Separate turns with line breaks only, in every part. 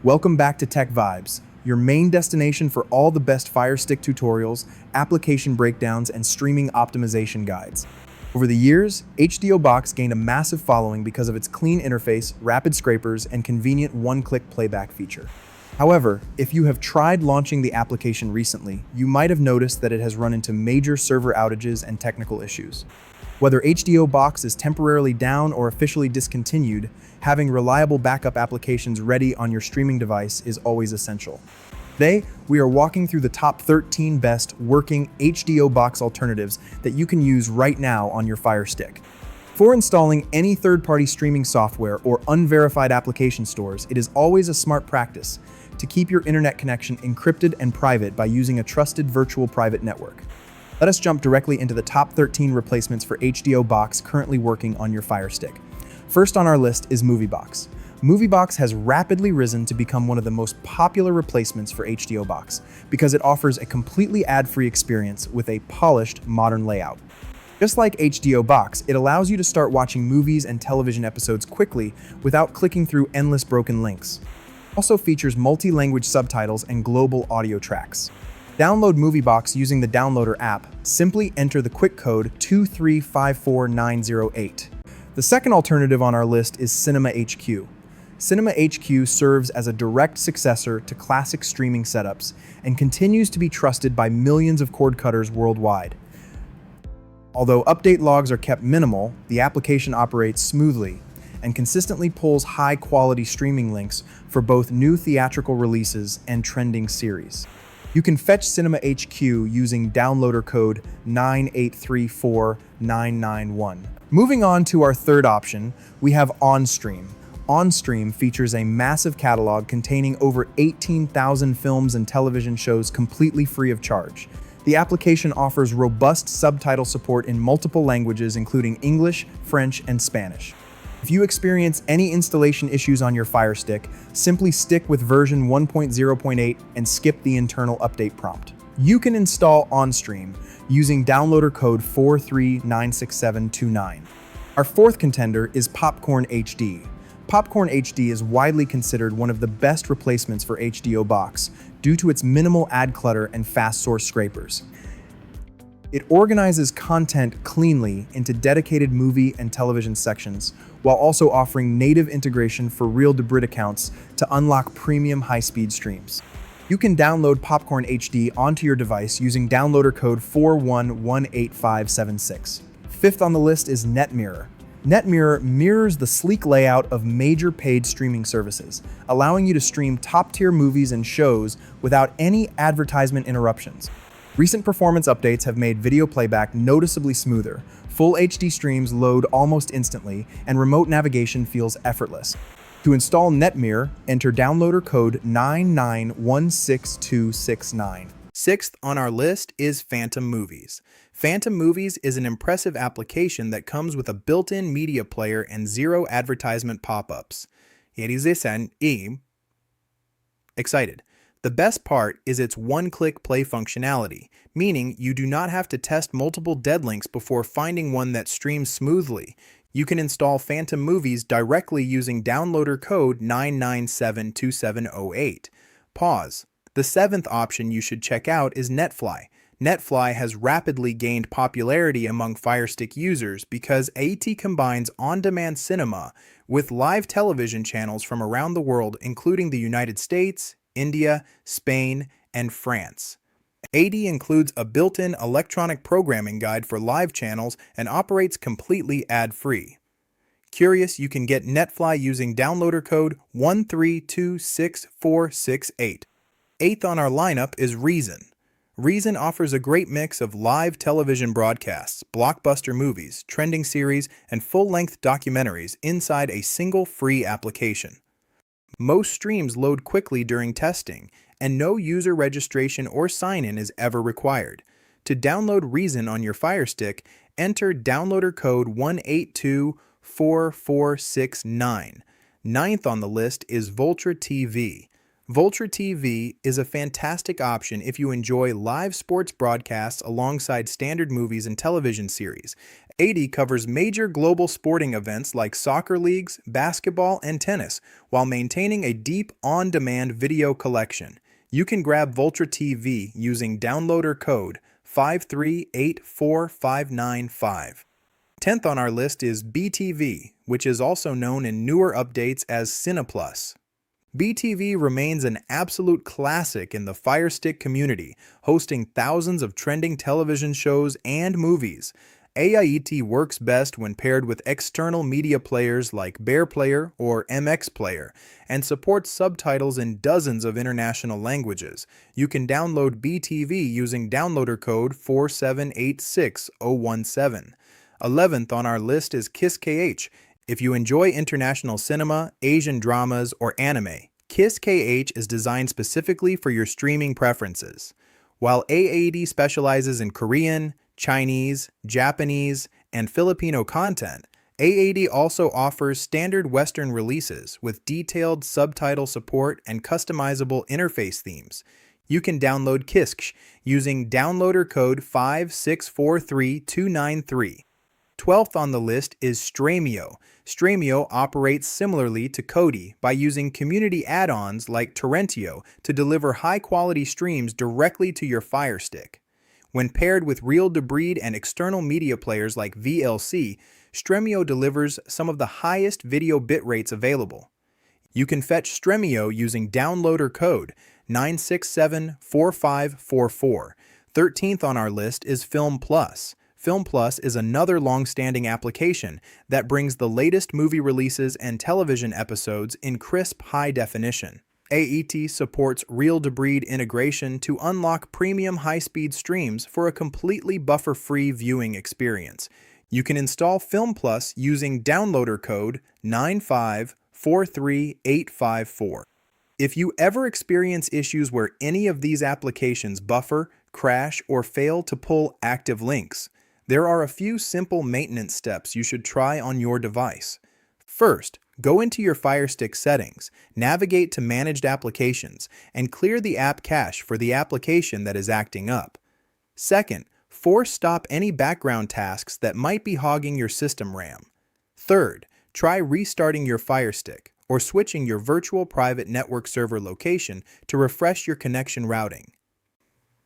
Welcome back to TechVibes, your main destination for all the best FireStick tutorials, application breakdowns, and streaming optimization guides. Over the years, HDO Box gained a massive following because of its clean interface, rapid scrapers, and convenient one-click playback feature. However, if you have tried launching the application recently, you might have noticed that it has run into major server outages and technical issues. Whether HDO Box is temporarily down or officially discontinued, having reliable backup applications ready on your streaming device is always essential. Today, we are walking through the top 13 best working HDO Box alternatives that you can use right now on your Fire Stick. Before installing any third-party streaming software or unverified application stores, it is always a smart practice to keep your internet connection encrypted and private by using a trusted virtual private network. Let us jump directly into the top 13 replacements for HDO Box currently working on your Fire Stick. First on our list is MovieBox. MovieBox has rapidly risen to become one of the most popular replacements for HDO Box because it offers a completely ad-free experience with a polished, modern layout. Just like HDO Box, it allows you to start watching movies and television episodes quickly without clicking through endless broken links. It also features multi-language subtitles and global audio tracks. Download MovieBox using the Downloader app. Simply enter the quick code 2354908. The second alternative on our list is Cinema HQ. Cinema HQ serves as a direct successor to classic streaming setups and continues to be trusted by millions of cord cutters worldwide. Although update logs are kept minimal, the application operates smoothly and consistently pulls high-quality streaming links for both new theatrical releases and trending series. You can fetch Cinema HQ using downloader code 9834991. Moving on to our third option, we have OnStream. OnStream features a massive catalog containing over 18,000 films and television shows completely free of charge. The application offers robust subtitle support in multiple languages including English, French, and Spanish. If you experience any installation issues on your Fire Stick, simply stick with version 1.0.8 and skip the internal update prompt. You can install OnStream using downloader code 4396729. Our fourth contender is Popcorn HD. Popcorn HD is widely considered one of the best replacements for HDO Box due to its minimal ad clutter and fast source scrapers. It organizes content cleanly into dedicated movie and television sections, while also offering native integration for Real Debrid accounts to unlock premium high-speed streams. You can download Popcorn HD onto your device using downloader code 4118576. Fifth on the list is NetMirror. NetMirror mirrors the sleek layout of major paid streaming services, allowing you to stream top-tier movies and shows without any advertisement interruptions. Recent performance updates have made video playback noticeably smoother, full HD streams load almost instantly, and remote navigation feels effortless. To install NetMirror, enter downloader code 9916269. Sixth on our list is Phantom Movies. Phantom Movies is an impressive application that comes with a built-in media player and zero advertisement pop-ups. Excited. The best part is its one-click play functionality, meaning you do not have to test multiple dead links before finding one that streams smoothly. You can install Phantom Movies directly using downloader code 9972708. Pause. The seventh option you should check out is Netfly. Netfly has rapidly gained popularity among Fire Stick users because AT combines on-demand cinema with live television channels from around the world, including the United States, India, Spain, and France. AD includes a built-in electronic programming guide for live channels and operates completely ad-free. Curious, you can get Netfly using downloader code 1326468. Eighth on our lineup is Reason. Reason offers a great mix of live television broadcasts, blockbuster movies, trending series, and full-length documentaries inside a single free application. Most streams load quickly during testing, and no user registration or sign-in is ever required. To download Reason on your Fire Stick, enter downloader code 1824469. Ninth on the list is Vultra TV. Vultra TV is a fantastic option if you enjoy live sports broadcasts alongside standard movies and television series. AD covers major global sporting events like soccer leagues, basketball, and tennis, while maintaining a deep on-demand video collection. You can grab Vultra TV using downloader code 5384595. 10th on our list is BTV, which is also known in newer updates as CinePlus. BTV remains an absolute classic in the FireStick community, hosting thousands of trending television shows and movies. AIET works best when paired with external media players like Bear Player or MX Player, and supports subtitles in dozens of international languages. You can download BTV using downloader code 4786017. 11th on our list is KISS-KH. If you enjoy international cinema, Asian dramas, or anime, KISS-KH is designed specifically for your streaming preferences. While AAD specializes in Korean, Chinese, Japanese, and Filipino content, AAD also offers standard Western releases with detailed subtitle support and customizable interface themes. You can download KISS-KH using downloader code 5643293. 12th on the list is Stremio. Stremio operates similarly to Kodi by using community add-ons like Torrentio to deliver high-quality streams directly to your FireStick. When paired with real debris and external media players like VLC, Stremio delivers some of the highest video bit rates available. You can fetch Stremio using downloader code 9674544. 13th on our list is Film Plus. Film Plus is another long-standing application that brings the latest movie releases and television episodes in crisp high definition. AET supports real debris integration to unlock premium high-speed streams for a completely buffer-free viewing experience. You can install Film Plus using downloader code 9543854. If you ever experience issues where any of these applications buffer, crash, or fail to pull active links, there are a few simple maintenance steps you should try on your device. First, go into your FireStick settings, navigate to Managed Applications, and clear the app cache for the application that is acting up. Second, force stop any background tasks that might be hogging your system RAM. Third, try restarting your FireStick or switching your virtual private network server location to refresh your connection routing.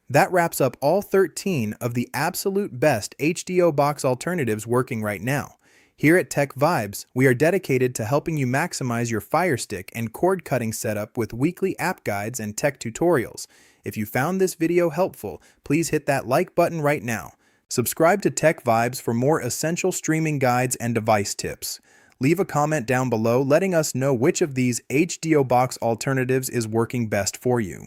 That wraps up all 13 of the absolute best HDO box alternatives working right now. Here at TechVibes, we are dedicated to helping you maximize your FireStick and cord-cutting setup with weekly app guides and tech tutorials. If you found this video helpful, please hit that like button right now. Subscribe to TechVibes for more essential streaming guides and device tips. Leave a comment down below letting us know which of these HDO box alternatives is working best for you.